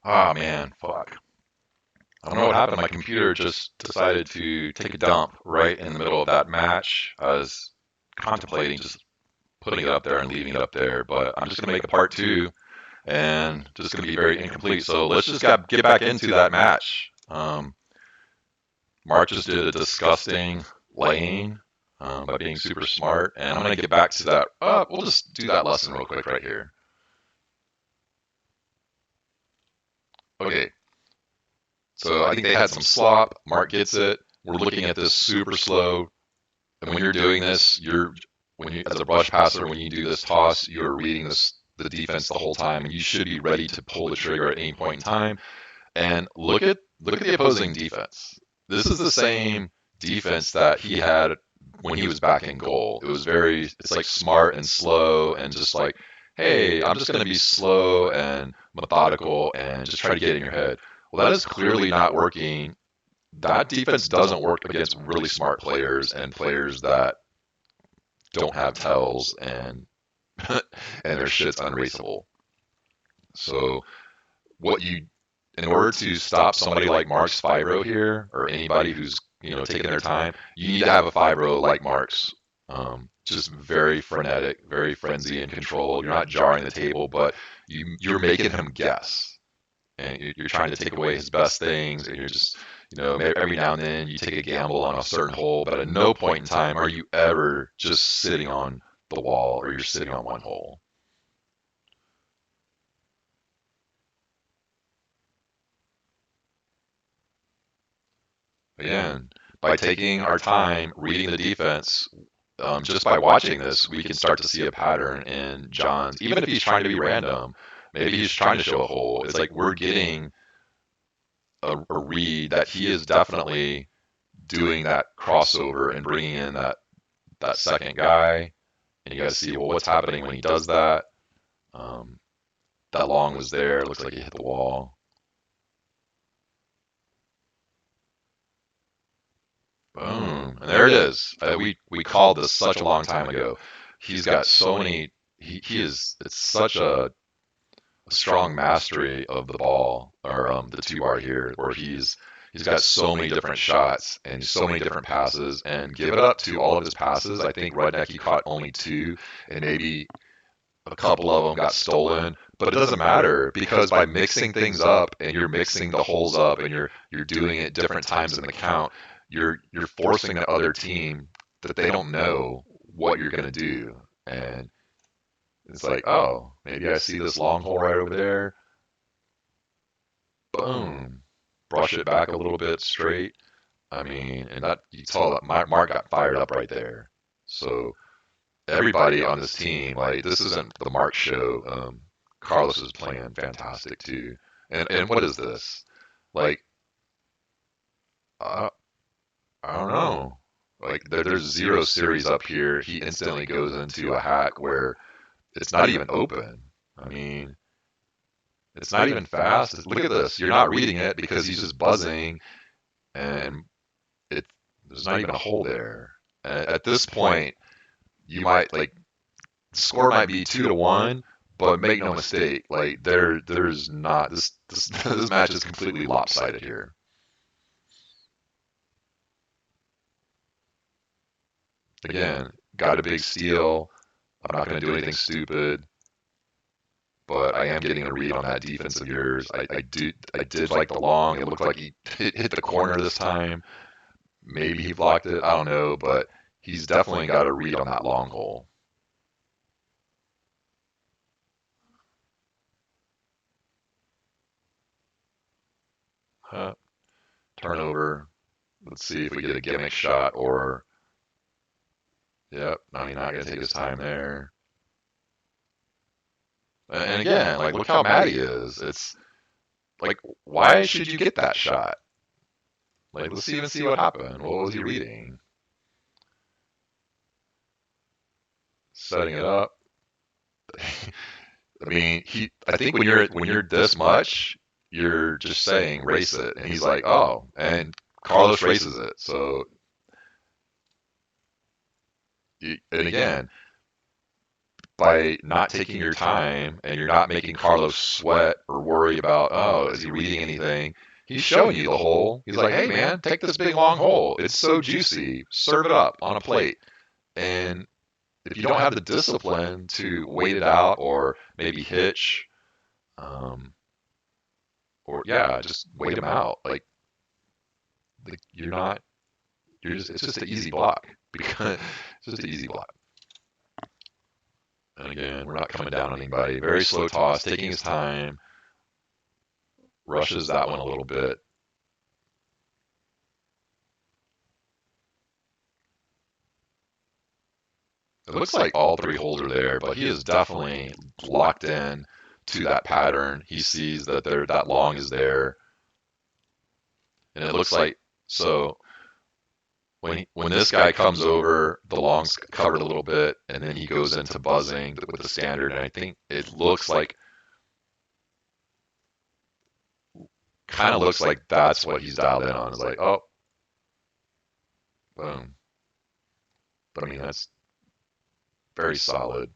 Ah, man, fuck. I don't know what happened. My computer just decided to take a dump right in the middle of that match. I was contemplating just putting it up there and leaving it up there, but I'm just gonna make a part two and just gonna be very incomplete. So let's just get back into that match. Mark just did a disgusting lane by being super smart, and I'm gonna get back to that. We'll just do that lesson real quick right here. Okay, so I think they had some slop. Mark gets it. We're looking at this super slow. And when you're doing this, when you as a brush passer, when you do this toss, you're reading the defense the whole time, and you should be ready to pull the trigger at any point in time. And look at the opposing defense. This is the same defense that he had when he was back in goal. It's like smart and slow and just like, hey, I'm just going to be slow and methodical and just try to get in your head. Well, that is clearly not working. That defense doesn't work against really smart players and players that don't have tells and and their shit's unraceable. So what you in order to stop somebody like Mark's Fibro here, or anybody who's taking their time, you need to have a Fibro like Mark's. Just very frenetic, very frenzy and controlled. You're not jarring the table, but you're making him guess, and you're trying to take away his best things, and you're just every now and then you take a gamble on a certain hole, but at no point in time are you ever just sitting on the wall or you're sitting on one hole. Again, by taking our time reading the defense, just by watching this, we can start to see a pattern in John's. Even if he's trying to be random, maybe he's trying to show a hole. It's like we're getting a read that he is definitely doing that crossover and bringing in that second guy. And you got to see, well, what's happening when he does that. Um, that long was there. It looks like he hit the wall. Boom. And there it is. We called this such a long time ago. He's got so many. He is. It's such a strong mastery of the ball or the two bar here, where he's got so many different shots and so many different passes. And give it up to all of his passes. I think Rudnicki caught only two, and maybe a couple of them got stolen. But it doesn't matter because by mixing things up and you're mixing the holes up and you're doing it different times in the count, you're forcing the other team that they don't know what you're gonna do. And it's like, oh, maybe I see this long hole right over there. Boom. Brush it back a little bit straight. I mean, and that you saw that Mark got fired up right there. So everybody on this team, like this isn't the Mark show. Carlos is playing fantastic too. And what is this? Like, uh, I don't know. Like there's zero series up here. He instantly goes into a hack where it's not even open. I mean, it's not even fast. Look at this. You're not reading it because he's just buzzing, and it there's not even a hole there. At this point, you might like the score might be 2-1, but make no mistake, like there's not this match is completely lopsided here. Again, got a big steal. I'm not going to do anything stupid, but I am getting a read on that defense of yours. I did like the long. It looked like he hit the corner this time. Maybe he blocked it. I don't know, but he's definitely got a read on that long hole. Uh, Turnover. Let's see if we get a gimmick shot or. Yep, I mean, not going to take his time there. And again, like, look how mad he is. It's like, why should you get that shot? Like, let's even see what happened. What was he reading? Setting it up. I mean, I think when you're this much, you're just saying race it, and he's like, oh, and Carlos races it. So, and again, by not taking your time and you're not making Carlos sweat or worry about, oh, is he reading anything? He's showing you the hole. He's like, hey, man, take this big long hole. It's so juicy. Serve it up on a plate. And if you don't have the discipline to wait it out or maybe hitch, or yeah, just wait them out. Like you're not, you're just, it's just an easy block because it's just an easy block. And again, we're not coming down on anybody. Very slow toss, taking his time, rushes that one a little bit. It looks like all three holes are there, but he is definitely locked in to that pattern. He sees that that long is there. And it looks like, so when this guy comes over, the long's covered a little bit, and then he goes into buzzing with the standard, and I think it looks like, kind of looks like that's what he's dialed in on. It's like, oh, boom. But I mean, that's very solid.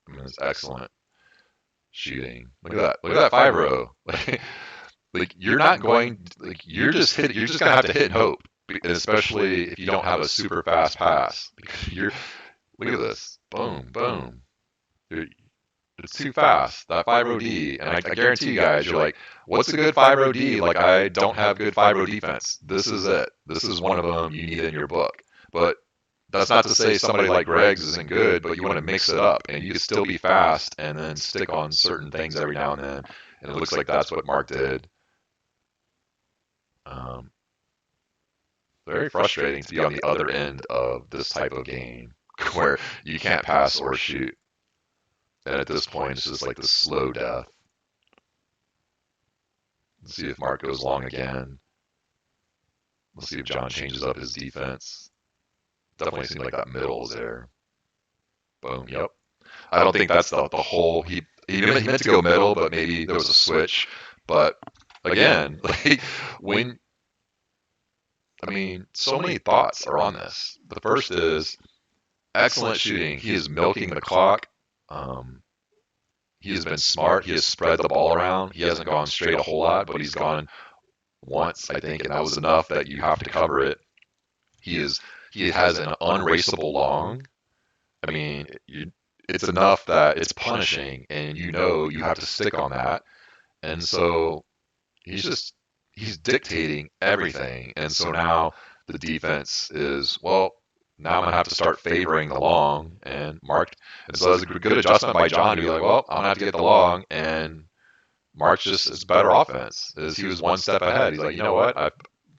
I mean, it's excellent shooting. Look at that. Look at that 5-row. Like you're not going, like you're just gonna have to hit and hope, especially if you don't have a super fast pass. Because look at this, boom, boom. It's too fast. That 5-row D, and I guarantee you guys, you're like, what's a good 5-row D? Like I don't have good 5-row defense. This is it. This is one of them you need in your book. But that's not to say somebody like Greg's isn't good, but you want to mix it up, and you can still be fast and then stick on certain things every now and then. And it looks like that's what Mark did. Very frustrating to be on the other end of this type of game where you can't pass or shoot. And at this point, it's just like the slow death. Let's see if Mark goes long again. Let's see if John changes up his defense. Definitely seems like that middle is there. Boom, yep. I don't think that's the whole, he meant to go middle, but maybe there was a switch. But again, like I mean, so many thoughts are on this. The first is excellent shooting. He is milking the clock. He has been smart. He has spread the ball around. He hasn't gone straight a whole lot, but he's gone once, I think, and that was enough that you have to cover it. He has an unraceable long. I mean, it's enough that it's punishing, and you know you have to stick on that. And so he's dictating everything. And so now the defense is, well, now I'm going to have to start favoring the long. And so that's a good adjustment by John to be like, well, I'm going to have to get the long. And Mark is better offense. He was one step ahead. He's like, you know what? I've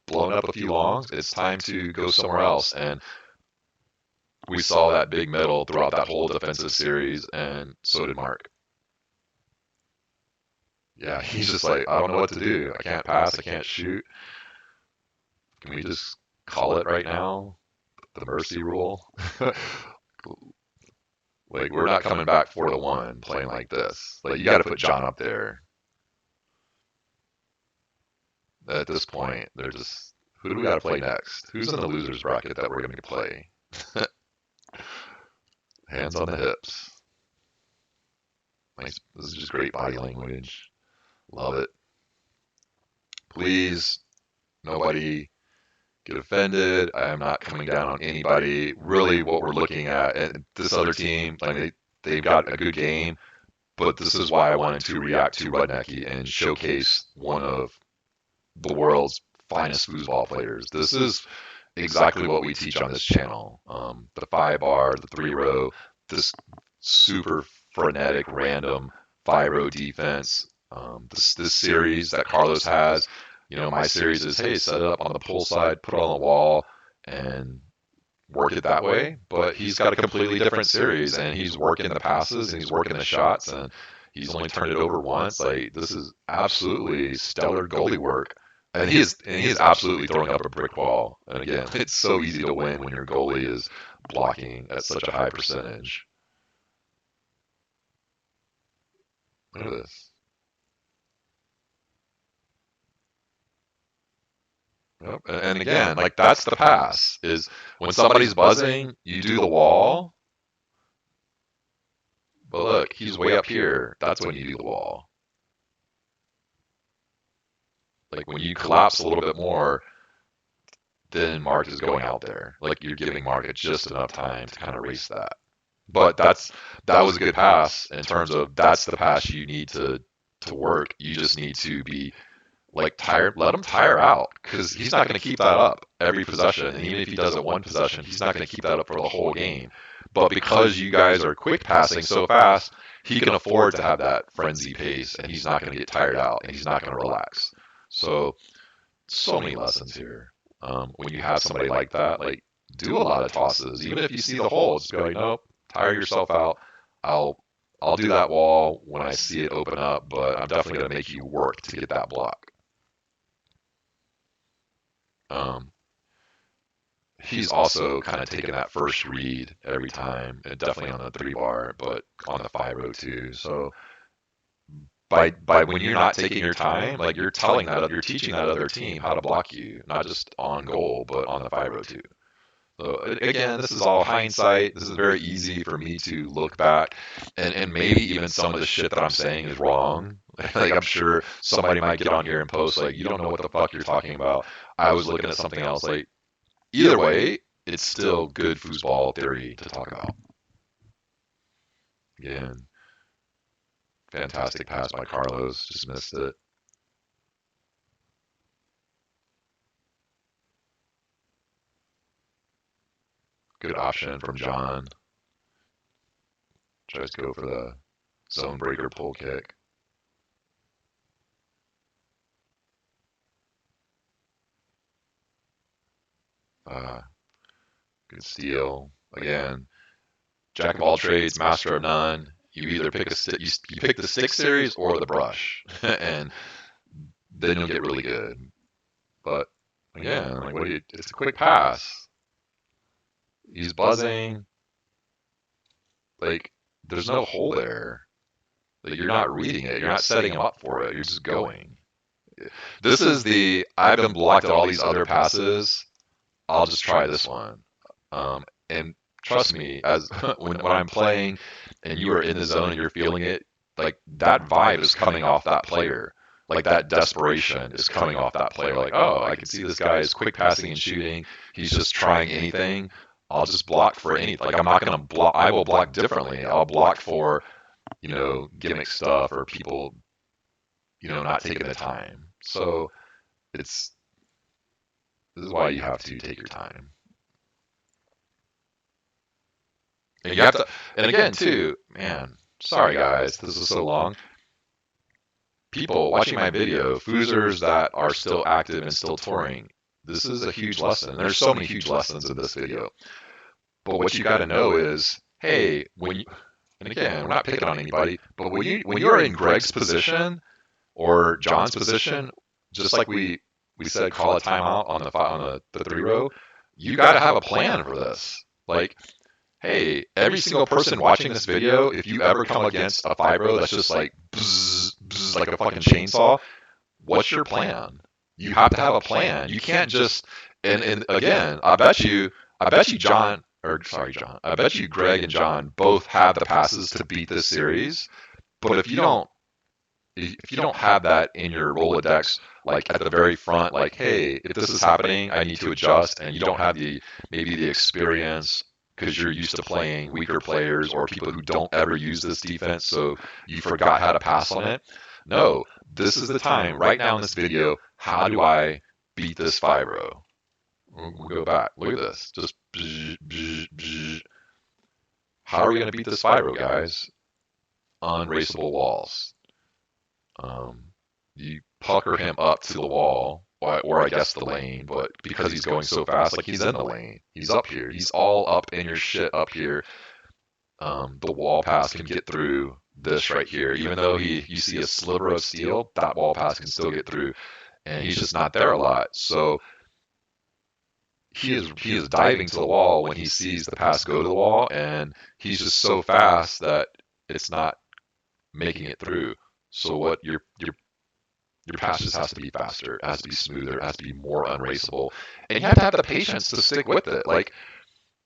blown up a few longs. It's time to go somewhere else. And we saw that big middle throughout that whole defensive series, and so did Mark. Yeah, he's just like, I don't know what to do. I can't pass. I can't shoot. Can we just call it right now? The mercy rule? Like, we're not coming back 4-1 playing like this. Like, you got to put John up there. At this point, they're just, who do we got to play next? Who's in the losers bracket that we're going to play? Hands on the hips. Nice. This is just great body language. Love it. Please, nobody get offended. I am not coming down on anybody. Really, what we're looking at, and this other team, I mean, they've got a good game, but this is why I wanted to react to Rudnicki and showcase one of the world's finest foosball players. This is exactly what we teach on this channel. The 5-bar, the 3-row, this super frenetic, random 5-row defense. This series that Carlos has, you know, my series is, hey, set it up on the pull side, put it on the wall, and work it that way. But he's got a completely different series, and he's working the passes, and he's working the shots, and he's only turned it over once. Like, this is absolutely stellar goalie work. And he is absolutely throwing up a brick wall. And again, it's so easy to win when your goalie is blocking at such a high percentage. Look at this. Yep. And again, like, that's the pass, is when somebody's buzzing, you do the wall, But look, he's way up here. That's when you do the wall. Like when you collapse a little bit more, then Mark is going out there. Like you're giving Mark just enough time to kind of race that. But that was a good pass in terms of that's the pass you need to work. You just need to be like tired. Let him tire out because he's not going to keep that up every possession. And even if he does it one possession, he's not going to keep that up for the whole game. But because you guys are quick passing so fast, he can afford to have that frenzy pace, and he's not going to get tired out, and he's not going to relax. So many lessons here. When you have somebody like that, like do a lot of tosses, even if you see the hole, just be like, nope, tire yourself out. I'll do that wall when I see it open up, but I'm definitely going to make you work to get that block. He's also kind of taking that first read every time, and definitely on the 3-bar, but on the 5-0 too. So by when you're not taking your time, like you're teaching that other team how to block you, not just on goal, but on the 5-0 too. So again, this is all hindsight. This is very easy for me to look back, and maybe even some of the shit that I'm saying is wrong. Like I'm sure somebody might get on here and post like, you don't know what the fuck you're talking about. I was looking at something else. Like either way, it's still good foosball theory to talk about. Again, fantastic pass by Carlos. Just missed it. Good option from John. Tries to go for the zone breaker pull kick. Good steal. Again, jack of all trades, master of none. You either pick you pick the stick series or the brush, and then you'll get really good. But again, like it's a quick pass. He's buzzing. Like there's no hole there. Like you're not reading it. You're not setting him up for it. You're just going. This is I've been blocked at all these other passes. I'll just try this one. And trust me, as when I'm playing and you are in the zone and you're feeling it, like that vibe is coming off that player. Like that desperation is coming off that player. Like, oh, I can see this guy is quick passing and shooting. He's just trying anything. I'll just block for anything. Like I'm not going to block. I will block differently. I'll block for, gimmick stuff or people, not taking the time. So this is why you have to take your time. And you have to, and again too, man, sorry guys, this is so long. People watching my video, Foosers that are still active and still touring, this is a huge lesson. There's so many huge lessons in this video. But what you got to know is, hey, and again, we're not picking on anybody, but when you're in Greg's position or John's position, just like we said, call a timeout on the 3-0, you got to have a plan for this. Like, hey, every single person watching this video, if you ever come against a 5-0 that's just like bzz, bzz, like a fucking chainsaw, what's your plan? You have to have a plan. You can't just and again, I bet you John, I bet you Greg and John both have the passes to beat this series. But if you don't have that in your Rolodex, like at the very front, like, hey, if this is happening, I need to adjust, and you don't have maybe the experience because you're used to playing weaker players or people who don't ever use this defense, so you forgot how to pass on it. No, this is the time right now in this video. How do I beat this 5-0? We'll go back. Look at this. Just bzz, bzz, bzz. How are we going to beat this 5-0, guys? Unraceable walls. You pucker him up to the wall, or I guess the lane, but because he's going so fast, like he's in the lane. He's up here. He's all up in your shit up here. The wall pass can get through this right here. Even though you see a sliver of steel, that wall pass can still get through. And he's just not there a lot. So he is diving to the wall when he sees the pass go to the wall, and he's just so fast that it's not making it through. So what your pass just has to be faster, it has to be smoother, it has to be more unraceable, and you have to have the patience to stick with it. Like,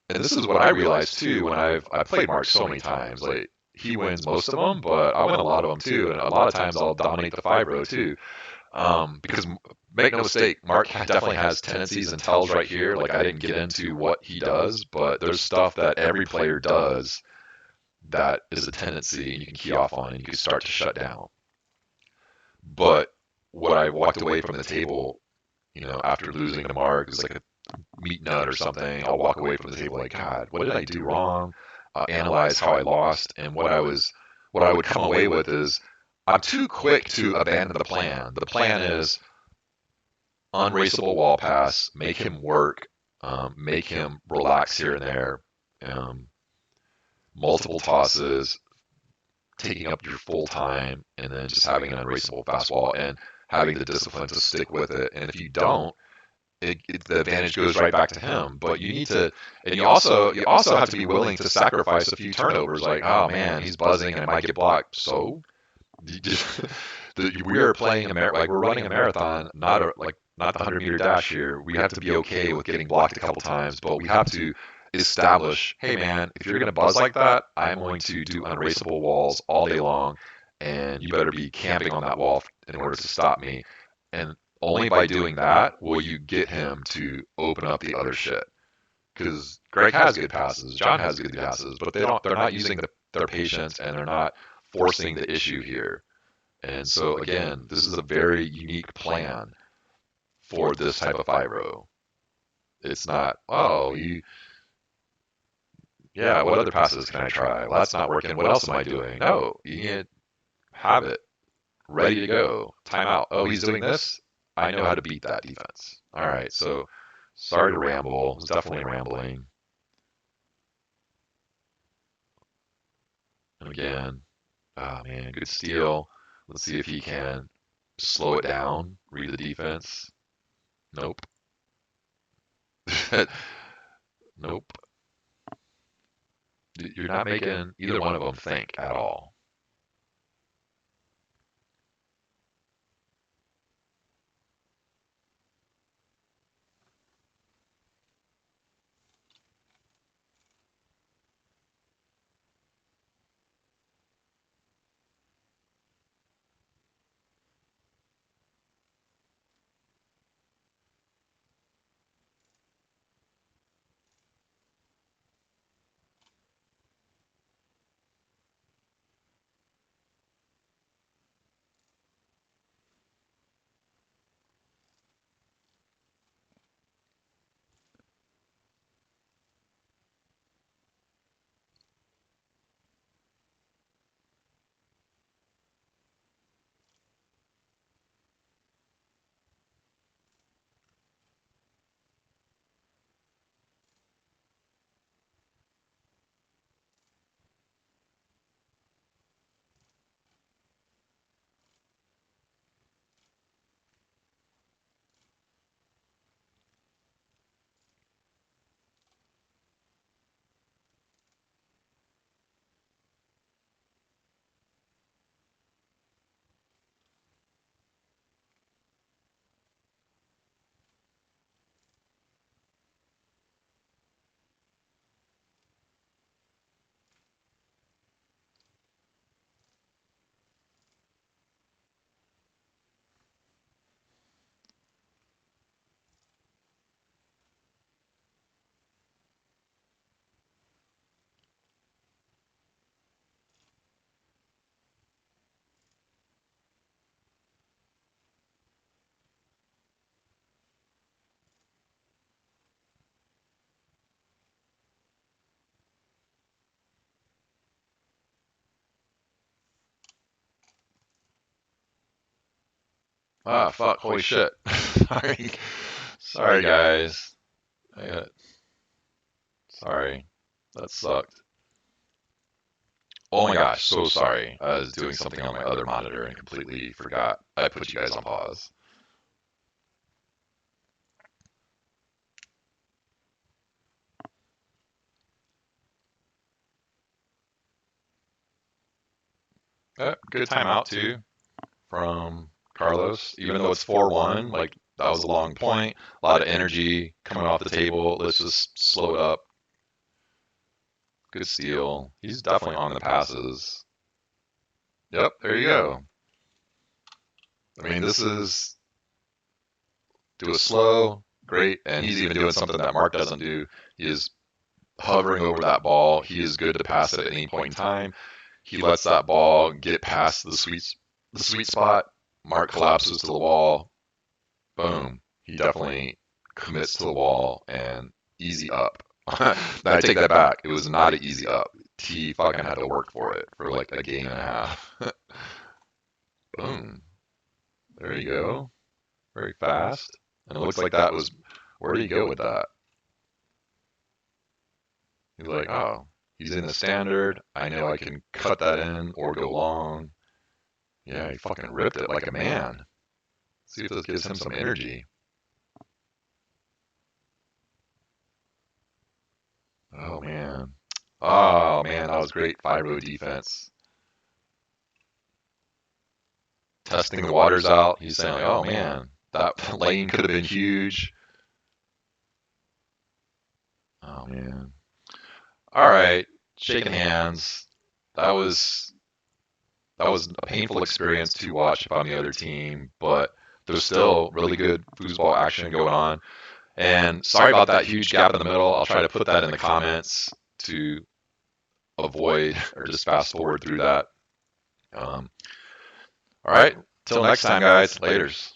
and this is what I realized too when I've played Mark so many times. Like, he wins most of them, but I win a lot of them too. And a lot of times I'll dominate the 5-row too. Because make no mistake, Mark definitely has tendencies and tells right here. Like I didn't get into what he does, but there's stuff that every player does that is a tendency and you can key off on and you can start to shut down. But what I walked away from the table, after losing to Mark, is like a meat nut or something. I'll walk away from the table like, God, what did I do wrong? Analyze how I lost, and what I would come away with is I'm too quick to abandon the plan. The plan is unraceable wall pass, make him work, make him relax here and there, multiple tosses, taking up your full time, and then just having an unraceable fastball and having the discipline to stick with it. And if you don't, the advantage goes right back to him. But you need to, and you also have to be willing to sacrifice a few turnovers. Like, oh man, he's buzzing and it might get blocked. So we are playing like we're running a marathon, not the 100-meter dash here. We have to be okay with getting blocked a couple times, but we have to establish, hey man, if you're going to buzz like that, I'm going to do unraceable walls all day long, and you better be camping on that wall in order to stop me. And only by doing that will you get him to open up the other shit. Because Greg has good passes, John has good passes, but they're not using their patience, and they're not forcing the issue here. And so again, this is a very unique plan for this type of 5-row. It's not, what other passes can I try? Well, that's not working. What else am I doing? No, you need to have it ready to go. Timeout. Oh, he's doing this? I know how to beat that defense. All right, so sorry to ramble. It was definitely rambling. And again, oh man, good steal. Let's see if he can slow it down, read the defense. Nope. Nope. You're not making either one of them think at all. Ah, fuck, holy shit. Sorry. Sorry, guys. Sorry. That sucked. Oh my gosh, so sorry. I was doing something on my other monitor and completely forgot I put you guys on pause. Good timeout, too, from Carlos. Even though it's 4-1, like, that was a long point. A lot of energy coming off the table. Let's just slow it up. Good steal. He's definitely on the passes. Yep, there you go. I mean, this is do it slow, great, and he's even doing something that Mark doesn't do. He is hovering over that ball. He is good to pass it at any point in time. He lets that ball get past the sweet spot. Mark collapses to the wall. Boom. He definitely commits to the wall and easy up. I take that back. It was not an easy up. He fucking had to work for it for like a game and a half. Boom. There you go. Very fast. And it looks like that was, where did he go with that? He's like, oh, he's in the standard. I know I can cut that in or go long. Yeah, he fucking ripped it like a man. See if this gives him some energy. Oh, man. Oh, man, that was great 5-row defense. Testing the waters out. He's saying, like, oh, man, that lane could have been huge. Oh, man. All right, shaking hands. That was a painful experience to watch if I'm the other team, but there's still really good foosball action going on. And sorry about that huge gap in the middle. I'll try to put that in the comments to avoid or just fast forward through that. All right, till next time, guys. Laters.